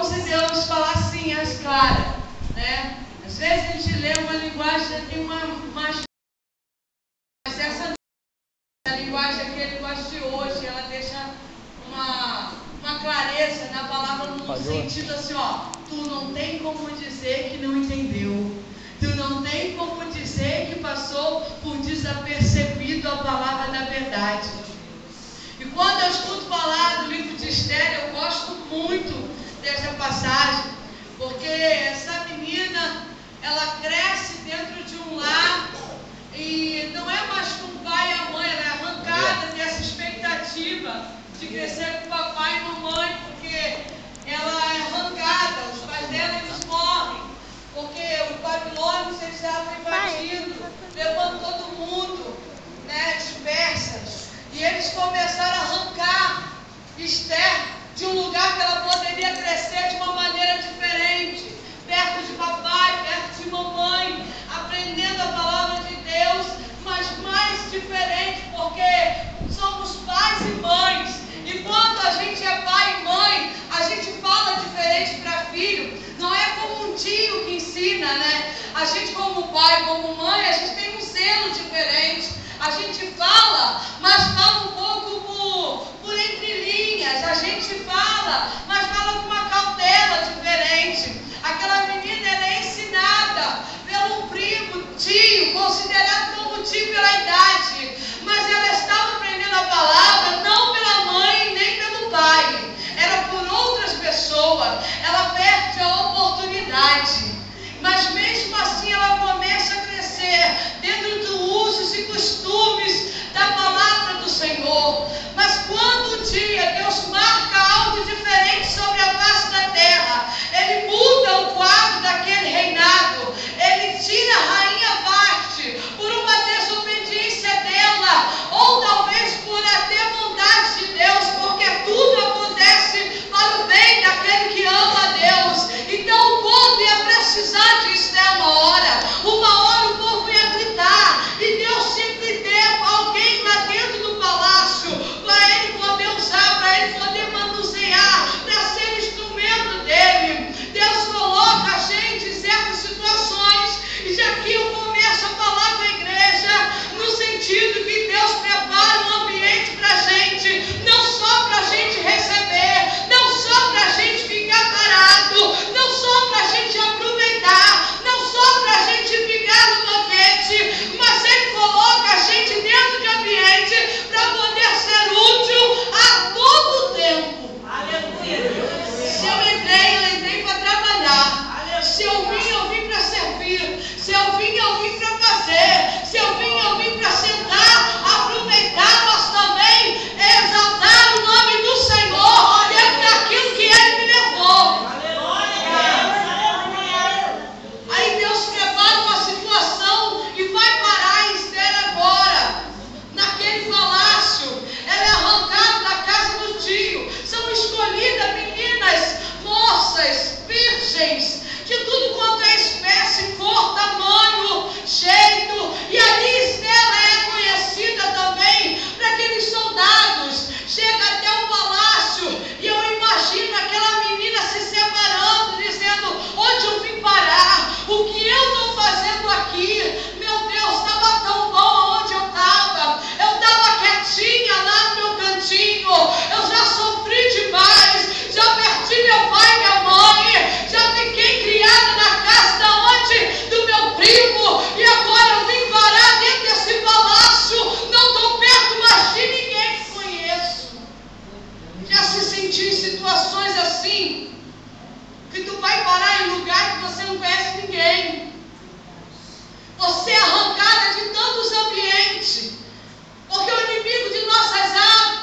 como se Deus falasse às claras, né? Às vezes a gente lê uma linguagem de mas essa a linguagem aqui, a linguagem de hoje, ela deixa uma clareza na palavra no sentido assim, ó, tu não tem como dizer que não entendeu. Tu não tem como dizer que passou por desapercebido a palavra da verdade. E quando eu escuto falar do livro de Esther, eu gosto muito dessa passagem, porque essa menina, ela cresce dentro de um lar e não é mais com o pai e a mãe, ela é arrancada dessa expectativa de crescer com papai e mamãe, porque ela é arrancada, os pais dela eles morrem, porque o Babilônio eles estavam invadindo, levando todo mundo, né, dispersas, e eles começaram a arrancar Esther de um lugar que ela poderia crescer de uma maneira diferente, perto de papai, perto de mamãe, aprendendo a palavra de Deus, mas mais diferente, porque somos pais e mães, e quando a gente é pai e mãe, a gente fala diferente para filho, não é como um tio que ensina, né? A gente como pai, como mãe, a gente tem um selo diferente, a gente fala, mas fala um pouco por entre linhas, a gente fala, mas fala com uma cautela diferente. Aquela menina, ela é ensinada pelo primo, tio, considerado como tio pela idade, mas ela estava aprendendo a palavra não pela mãe nem pelo pai, era por outras pessoas. Ela perde a oportunidade, mas mesmo assim ela começa a crescer dentro dos usos e costumes da palavra do Senhor. Mas quando um dia Deus marca algo diferente sobre a face da terra, Ele muda o quadro daquele reinado, Ele tira a rainha Vaste por uma desobediência dela, ou talvez por até vontade de Deus, porque tudo acontece para o bem daquele que ama a Deus. Então o povo ia precisar de Esther uma hora o povo ia gritar, e Deus tinha que ter alguém lá dentro do palácio para ele poder usar, para ele poder manusear, para ser instrumento dele. Deus coloca a gente em certas situações, e aqui eu começo a falar com a igreja no sentido que Deus prepara um ambiente para a gente, não só para a gente receber, não só para a gente ficar parado, não só para a gente aproveitar, não só para a gente ficar no banquete, mas Ele coloca a gente dentro de ambiente para poder ser útil a todo tempo. Aleluia. Se eu entrei para trabalhar. Se eu vim para servir. Se eu vim para fazer. Se eu vim para sentar, aproveitar, mas também exaltar o nome do Senhor, e é para aquilo que Ele me levou. Aí Deus prepara uma situação e vai parar em Esther agora, naquele palácio. Ela é arrancada da casa do tio. São escolhidas meninas, moças, virgens, de tudo quanto é espécie, cor, tamanho, jeito. E ali Esther é conhecida também para aqueles soldados. Chega até o palácio e eu imagino aquela menina se separando, dizendo: onde eu vim parar? O que eu estou fazendo aqui? Meu Deus, estava tão bom onde eu estava. Eu estava quietinha lá no meu cantinho. Eu já sofri demais. Já perdi meu pai e minha mãe. Já fiquei criada na casa do meu primo. E agora eu vim parar dentro desse palácio. Não estou perto mais de ninguém que conheço. Já se sentiu em situações assim? Que tu vai parar em lugar que você não conhece ninguém. Você é arrancada de tantos ambientes. Porque o inimigo de nossas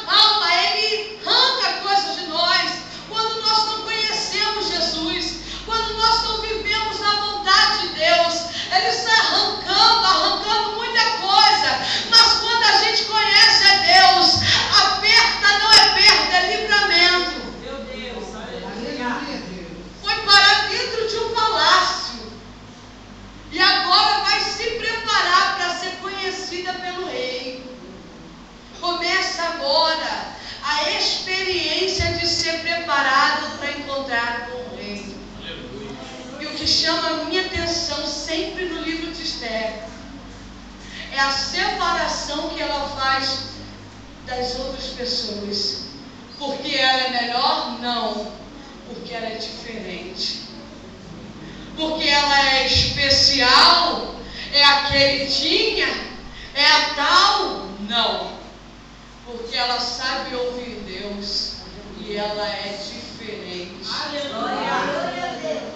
almas, ele arranca coisas de nós. Quando nós não conhecemos Jesus, quando nós não vivemos na vontade de Deus, Ele está arrancando muita coisa. Mas quando a gente conhece a Deus, a perda não é perda, é livramento. Meu Deus, foi parar dentro de um palácio, e agora vai se preparar para ser conhecida pelo rei. encontrar com o rei. E o que chama a minha atenção sempre no livro de Esther é a separação que ela faz das outras pessoas. Porque ela é melhor? Não. Porque ela é diferente. Porque ela é especial? É a queridinha? É a tal? Não. Porque ela sabe ouvir Deus e ela é diferente.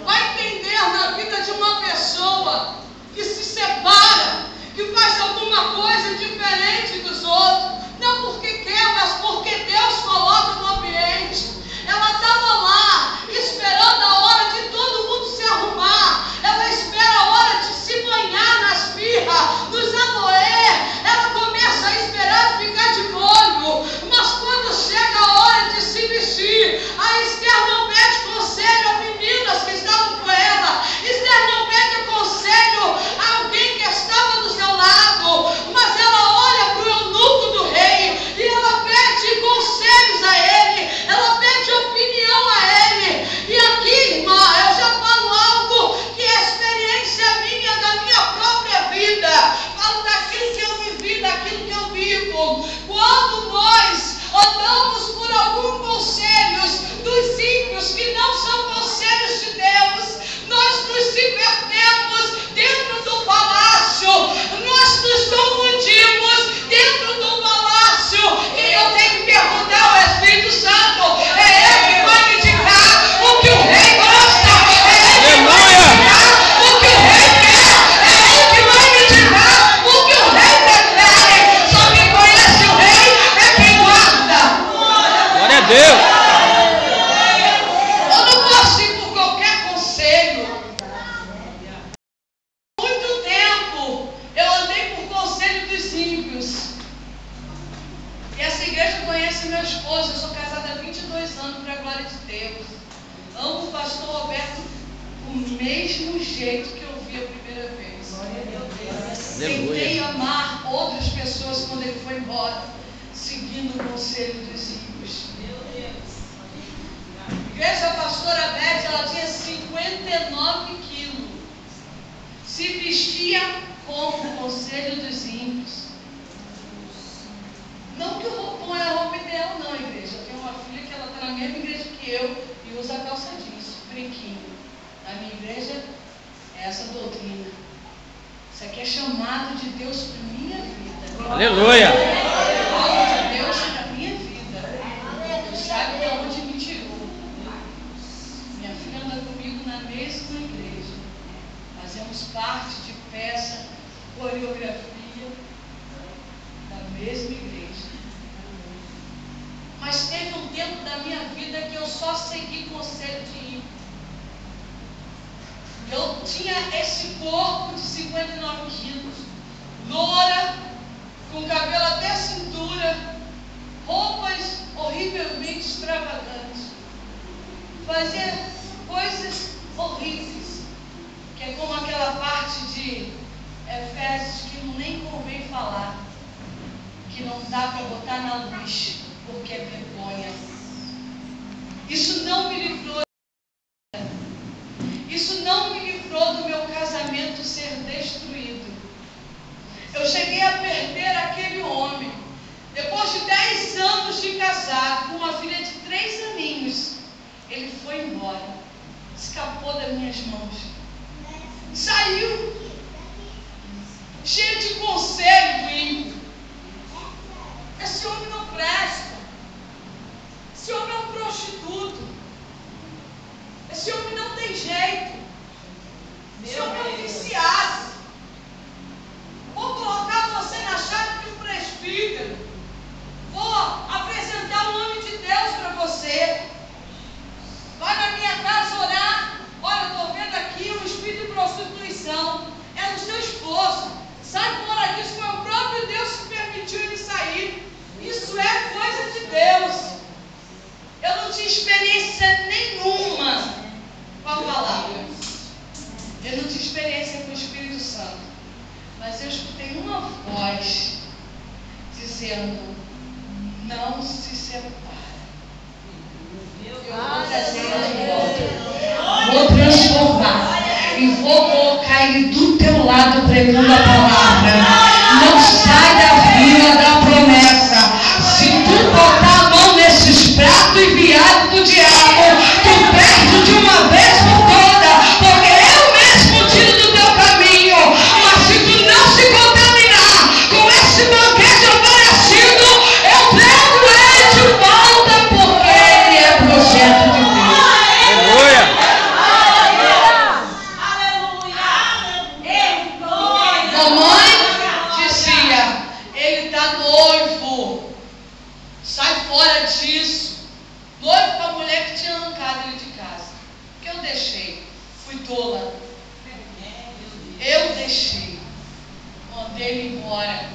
Vai entender na vida de uma pessoa que se separa, que faz alguma coisa diferente dos outros, não porque quer, mas porque Deus coloca no ambiente. Ela estava lá esperando a hora de todo mundo se arrumar, ela espera a hora de se banhar nas firras, nos amoer, ela começa a esperar ficar de molho, mas quando chega a hora de se vestir, a Esther não pede conselho a meninas que estavam com ela, Esther não pede conselho a alguém que estava do seu lado, mas ela olha para o eunuco do rei e ela pede conselhos a ele, ela pede opinião a ele. E aqui, irmã, eu já falo algo que é experiência minha, da minha própria vida, falo daquilo que eu vivi, daquilo que eu vivo. Quando nós andamos por alguns conselhos dos ímpios que não são conselhos de Deus, nós nos subvertemos dentro do palácio, nós nos confundimos dentro do palácio. E eu tenho que perguntar ao Espírito Santo, é ele que vai me indicar o que o rei gosta, é ele que vai me indicar o que o rei quer, é ele que vai me indicar o que o rei prefere. Só quem conhece o rei é quem guarda. Glória a Deus. Eu não posso ir por qualquer conselho. Muito tempo eu andei por conselho dos ímpios. E essa igreja conhece meu esposo. Eu sou casada há 22 anos, para a glória de Deus. Amo o pastor Roberto do mesmo jeito que eu vi a primeira vez. Tentei amar outras pessoas quando ele foi embora, seguindo o conselho dos ímpios. A igreja pastora Beth, ela tinha 59 quilos. Se vestia como o conselho dos ímpios. Não que o roupão é a roupa ideal, não, igreja. Eu tenho uma filha que ela está na mesma igreja que eu e usa calça jeans, brinquinho. Na minha igreja é essa doutrina. Isso aqui é chamado de Deus para minha vida. Aleluia. Algo de Deus para minha vida. Deus sabe de onde me tirou. Minha filha anda comigo na mesma igreja. Fazemos parte de peça, coreografia da mesma igreja. Mas teve um tempo da minha vida que eu só segui conselho de ímpio. Eu tinha esse corpo de 59 quilos, loura, com cabelo até a cintura, roupas horrivelmente extravagantes. Fazia coisas horríveis, que é como aquela parte de Efésios que nem convém falar, que não dá para botar na luz, porque é vergonha. Isso não me livrou. Isso não me livrou do meu casamento ser destruído. Eu cheguei a perder aquele homem. Depois de 10 anos de casado, com uma filha de 3 aninhos, ele foi embora. Escapou das minhas mãos. Saiu. Cheio de conselho do ímpio. Esse homem não presta. Esse homem é um prostituto. Esse homem não tem jeito. Esse homem é um viciado. Vou colocar você na chave de um presbítero. Vou apresentar o nome de Deus para você. Vai na minha casa orar. Olha, eu estou vendo aqui um espírito de prostituição. É do seu esposo. Sai fora disso, foi o próprio Deus que permitiu ele sair. Isso é coisa de Deus. Eu não tinha experiência nenhuma com a palavra. Eu não tinha experiência com o Espírito Santo. Mas eu escutei uma voz dizendo: não se separa. Eu vou trazer ele de transformar. E vou colocar ele do teu lado pregando a palavra. Não sai da vila da promessa. Se tu botar a mão nesses pratos enviados do diabo, tu perde de uma vez por toda, porque eu mesmo tiro do teu caminho. Mas se tu não se contaminar com esse banquete oferecido, eu trago ele de volta, porque ele é projeto de Deus. Aleluia! Mamãe dizia, ele está noivo, sai fora disso. Noivo com a mulher que tinha arrancado ele de casa. Que eu deixei, fui tola. Eu deixei, mandei ele embora.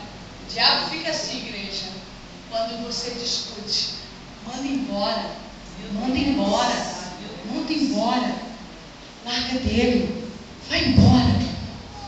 O diabo fica assim, igreja, quando você discute, manda embora, manda embora, manda embora, larga dele, vai embora,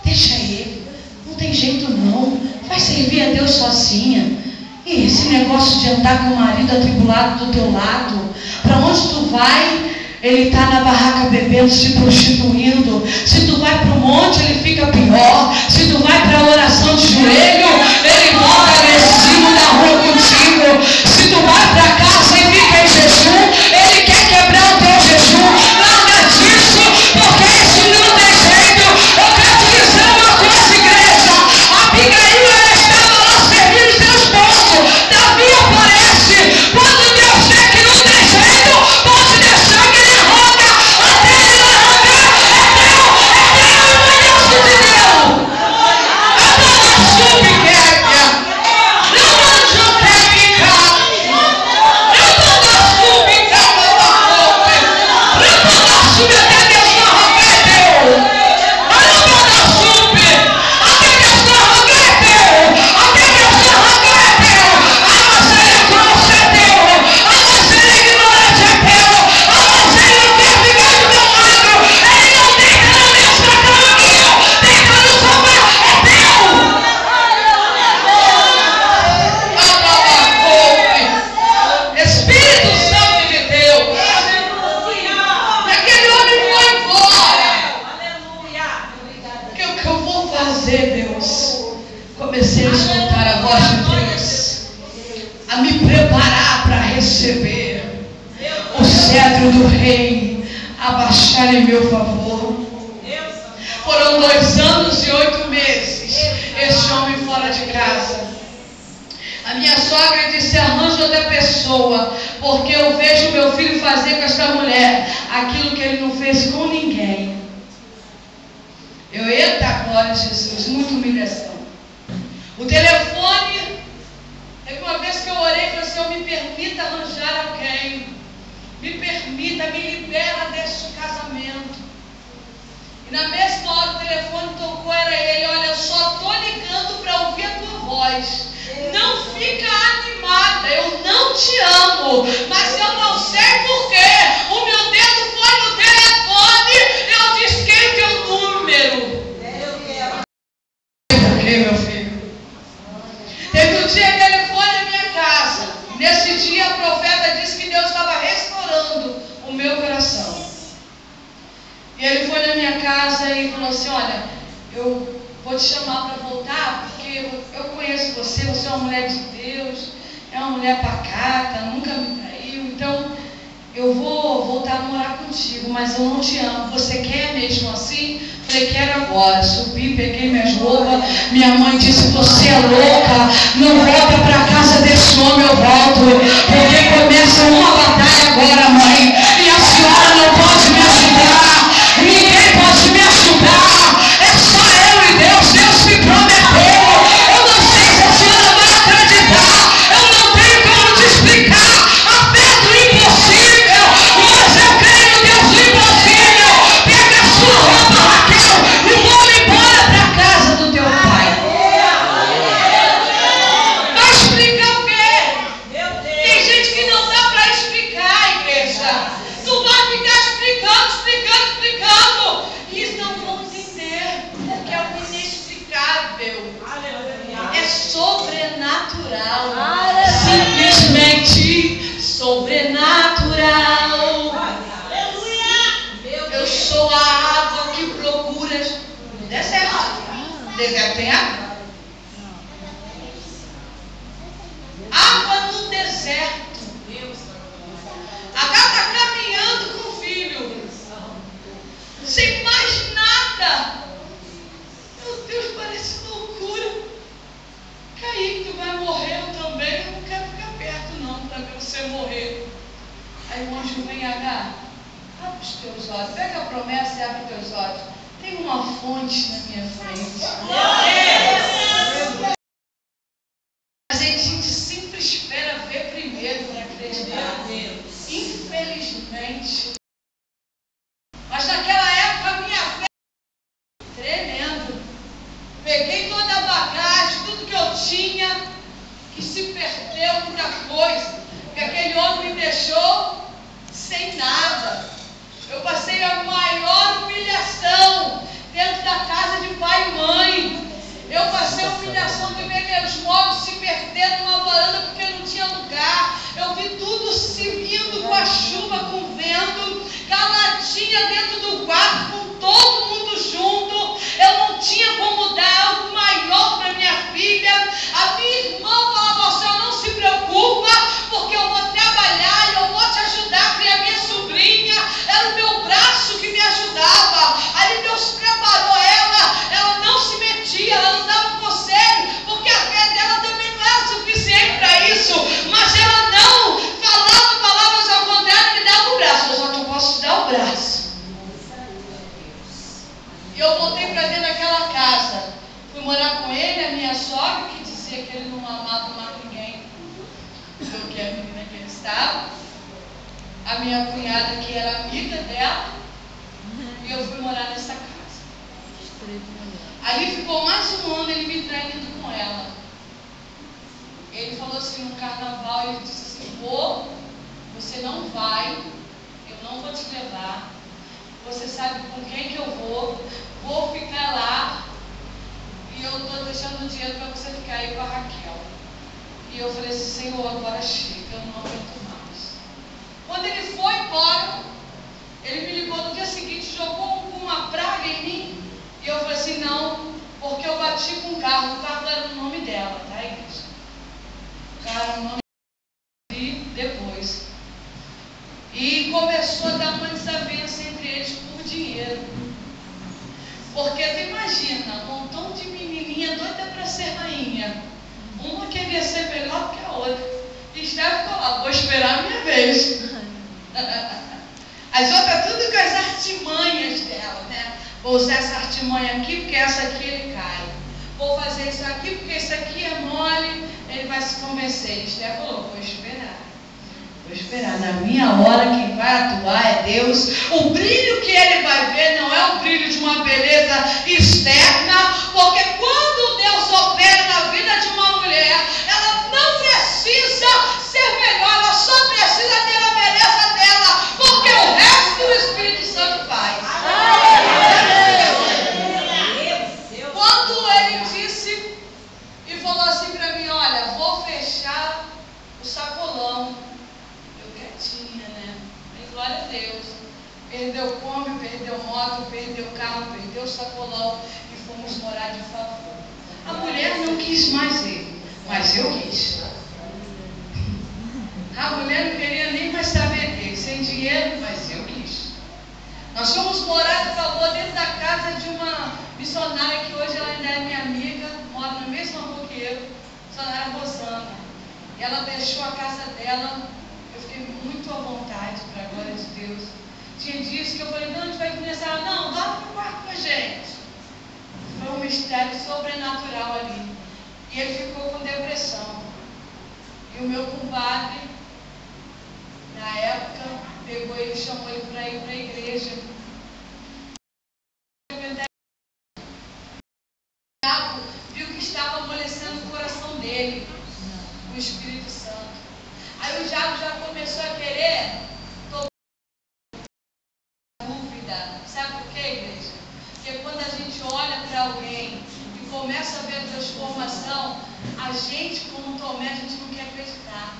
deixa ele, não tem jeito não, vai servir a Deus sozinha. E esse negócio de andar com o marido atribulado do teu lado, para onde tu vai? Ele está na barraca bebendo, se prostituindo. Se tu vai para o monte, ele fica pior. Se tu vai para a oração de joelho, ele volta agressivo na rua contigo. Se tu vai para casa e fica em jejum, ele quer quebrar o teu jejum. Nada disso, porque isso não tem jeito. Eu quero te dizer uma coisa, igreja. Abigail, ela estava lá servindo seu esposo. Davi aparece. Quando Deus vê que não tem jeito, pode deixar que ele arranca. Até ele arrancar. É teu, Deus te deu. A dona subqueca. Não manjo técnica. Não dona subqueca da roupa. Não dona subqueca da roupa é teu. Não dona sub. Até Deus te arranca é teu. Até Deus te arranca é teu. A miséria grossa é teu. A miséria ignorante é teu. A miséria não quer ficar do meu lado. Ele não deita na mesma cama que eu. Deita no sofá. É teu. Espírito Santo de Deus. Aquele homem foi embora. O que eu vou fazer, Deus? Comecei a escutar a voz de Deus, a me preparar para receber o cetro do rei, a baixar em meu favor. Foram 2 anos e 8 meses esse homem fora de casa. A minha sogra disse, arranja outra pessoa, porque eu vejo meu filho fazer com esta mulher aquilo que ele não fez com ninguém. Eu, eita glória, Jesus, muita humilhação. O telefone, teve uma vez que eu orei e falei, Senhor, me permita arranjar alguém. Me permita, me libera deste casamento. E na mesma hora o telefone tocou, era ele, olha, eu só estou ligando para ouvir a tua voz. Não fica animada, eu não te amo, mas eu não sei porquê. O meu dedo foi no telefone, eu disquei o teu número. Por quê, meu filho? Teve um dia que ele foi na minha casa. Nesse dia a profeta disse que Deus estava restaurando o meu coração. E ele foi na minha casa e falou assim, olha, eu vou te chamar para voltar, porque eu conheço você, você é uma mulher de Deus, é uma mulher pacata, nunca me traiu, então eu vou voltar a morar contigo, mas eu não te amo. Você quer mesmo assim? Falei, quero agora. Subi, peguei minhas roupas. Minha mãe disse, você é louca, não volta para casa desse homem, eu volto, porque começa uma batalha agora, mãe, e a senhora não pode me ajudar, ninguém pode me ajudar, é só eu e Deus. Deus me prometeu. Eu não sei se a senhora vai acreditar, eu não tenho como te explicar a fé do impossível, mas eu creio no Deus do impossível. Pega a sua roupa, Raquel, e vamos embora para a casa do teu pai. Vai explicar o quê? Tem gente que não dá para explicar. Deserto tem água? Água no deserto. Agar está caminhando com o filho, sem mais nada. Meu Deus, parece loucura. Kaique, tu vai morrer, eu também. Eu não quero ficar perto não, para ver você morrer. Aí o anjo vem, Agar, abre os teus olhos, pega a promessa e abre os teus olhos. Tem uma fonte na minha frente. A gente sempre espera ver primeiro para acreditar. Infelizmente. Mas naquela época a minha fé tremendo. Peguei toda a bagagem, tudo que eu tinha, que se perdeu por coisa. Que aquele homem me deixou sem nada. Eu passei a maior humilhação dentro da casa de pai e mãe. Eu passei a humilhação de ver meus móveis se perder numa varanda porque não tinha lugar. Eu vi tudo se indo com a chuva, com o vento, caladinha dentro do quarto, com todo mundo junto. Eu não tinha como dar algo maior para minha filha. A minha irmã falava, você não se preocupa, porque eu vou trabalhar e eu vou te ajudar a criar minha sobrinha. Era o meu braço que me ajudava. Ali Deus preparou ela não se metia, ela não dava conselho, porque a fé dela também não era suficiente para isso. Mas ela não falava palavras ao contrário, me dava o braço. Eu só não posso te dar o braço. E eu voltei para dentro daquela casa. Fui morar com ele, a minha sogra, que dizia que ele não amava mais ninguém do que a menina que ele estava. A minha cunhada, que era amiga dela. E eu fui morar nessa casa. Ali ficou mais um ano ele me traindo com ela. Ele falou assim no carnaval, ele disse assim, você não vai, eu não vou te levar. Você sabe com quem que eu vou ficar lá. E eu estou deixando dinheiro para você ficar aí com a Raquel. E eu falei assim, Senhor, agora chega, eu não aguento mais. Quando ele foi embora, ele me ligou no dia seguinte, jogou uma praga em mim. E eu falei assim, não, porque eu bati com o carro era no nome dela, tá, igreja? O carro era no nome dela. E depois. E começou a dar uma desavença entre eles por dinheiro. Porque tu imagina, um montão de menininha doida para ser rainha. Uma queria ser melhor que a outra. E Esther ficou lá, vou esperar a minha vez. As outras tudo com as artimanhas dela, né? Vou usar essa artimanha aqui porque essa aqui ele cai. Vou fazer isso aqui porque isso aqui é mole, ele vai se convencer. Esther falou, vou esperar. Vou esperar. Na minha hora quem vai atuar é Deus. O brilho que ele vai ver não é o brilho de uma beleza externa, porque quando Deus opera na vida de uma mulher, ela não precisa ser melhor, ela só precisa ter a beleza dela, porque o resto o Espírito Santo faz. Quando ele disse e falou assim para mim, olha, vou fechar o sacolão. Eu quietinha, né? E glória a Deus. Perdeu Kombi, perdeu moto, perdeu carro, perdeu sacolão e fomos morar de favor. A mulher não quis mais ele, mas eu quis. A mulher não queria nem mais saber dele, sem dinheiro, mas eu quis. Nós fomos morar de favor dentro da casa de uma missionária que hoje ela ainda é minha amiga, mora na mesma rua que eu, missionária Rosana. E ela deixou a casa dela, eu fiquei muito à vontade, para a glória de Deus. Tinha dias que eu falei, não, a gente vai começar, não, vá para o quarto com a gente. Foi um mistério sobrenatural ali. E ele ficou com depressão. E o meu compadre, na época, pegou ele e chamou ele para ir para a igreja. O diabo viu que estava amolecendo o coração dele, o Espírito Santo. Aí o diabo já começou a querer tomar dúvida. Sabe por quê, igreja? Porque quando a gente olha para alguém e começa a ver a transformação, a gente, como Tomé, a gente não quer acreditar.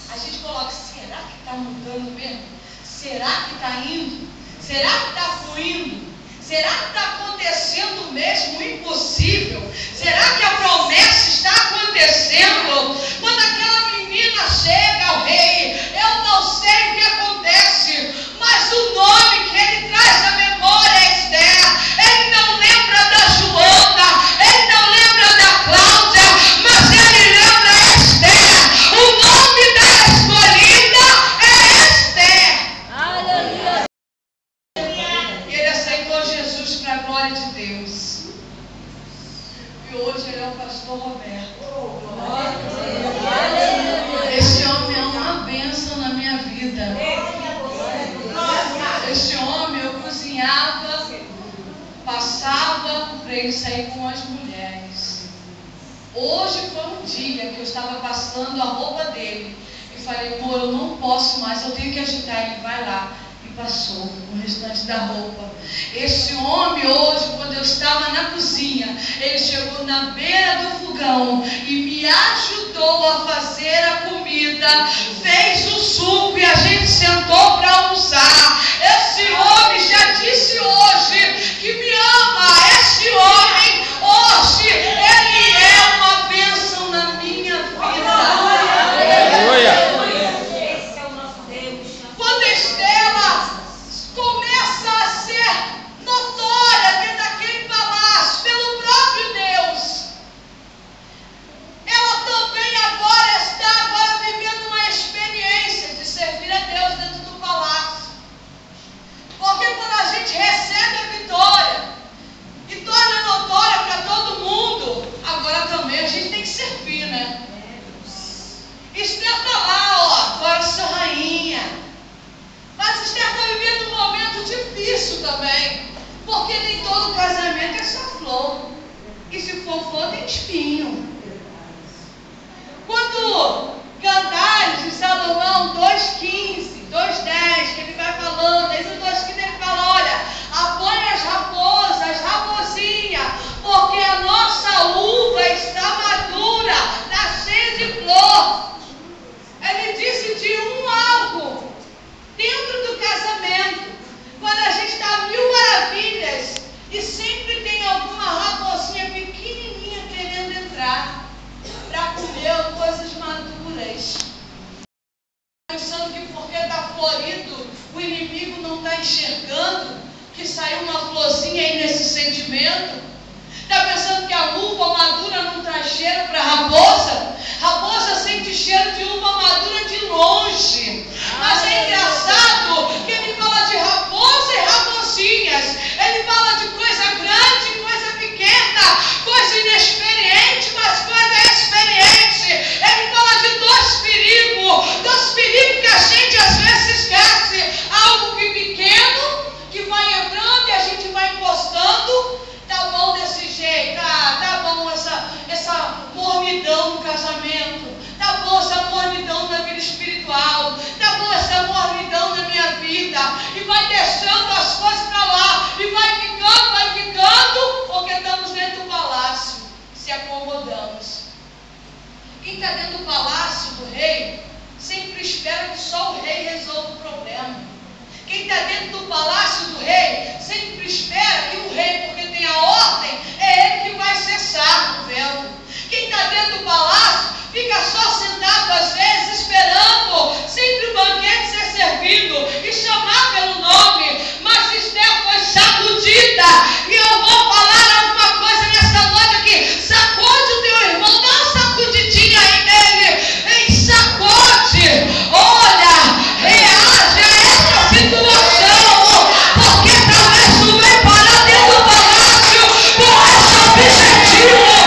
A gente coloca, será que está mudando mesmo? Será que está indo? Será que está fluindo? Será que está acontecendo mesmo o impossível? Será que a promessa está acontecendo? Quando aquela menina chega ao rei, eu não sei o que acontece, mas o nome que ele traz à memória é Esther. Ele não lembra da Joana, ele não lembra da Cláudia, mas ele lembra Esther. O nome da escolhida é Esther. Aleluia. E ele aceitou Jesus para a glória de Deus. E hoje ele é o pastor Roberto. Esse homem é uma bênção na minha vida. Esse homem eu cozinhava, passava para ele sair com as mulheres. Hoje foi um dia que eu estava passando a roupa dele e falei, pô, eu não posso mais, eu tenho que agitar. Ele vai lá e passou o restante da roupa. Esse homem hoje, quando eu estava na cozinha, ele chegou na beira do fogão e me ajudou a fazer a comida, fez o suco e a gente sentou para almoçar. Esse homem já disse hoje que me ama. Esse homem hoje, ele é uma bênção na minha vida. Aleluia. Quando Estela começa a ser notória dentro daquele palácio pelo próprio Deus, ela também agora está vivendo uma experiência de servir a Deus dentro do palácio. Porque quando a gente recebe a vitória e torna notória para todo mundo, agora também a gente tem que servir, né? Esther está lá, ó, agora sua rainha. Mas Esther está vivendo um momento difícil também, porque nem todo casamento é só flor. E se for flor, tem espinho. Quando Cantares de Salomão 2,15, 2,10, que ele vai falando, desde o 2,15 ele fala, olha, apanha as raposas, raposinha, porque a nossa uva está madura, está cheia de flor. Ele disse de algo dentro do casamento, quando a gente está a mil maravilhas e sempre tem alguma raposinha pequenininha querendo entrar para comer coisas maduras, pensando que porque está florido o inimigo não está enxergando que saiu uma florzinha aí nesse sentimento. Está pensando que a uva madura não traz cheiro para a raposa? Raposa sente cheiro de uva madura de longe. Mas é engraçado que ele fala de raposa e raposinhas. Ele fala de coisa grande, coisa pequena, coisa inexperiente, mas coisa experiente. Ele fala de dois perigos que a gente às vezes esquece. Algo que pequeno, que vai entrando e a gente vai encostando. Tá bom desse jeito, tá bom essa mornidão no casamento, tá bom essa mornidão na vida espiritual, tá bom essa mornidão na minha vida, e vai deixando as coisas para lá, e vai ficando, porque estamos dentro do palácio, se acomodamos. Quem está dentro do palácio do rei, sempre espera que só o rei resolva o problema.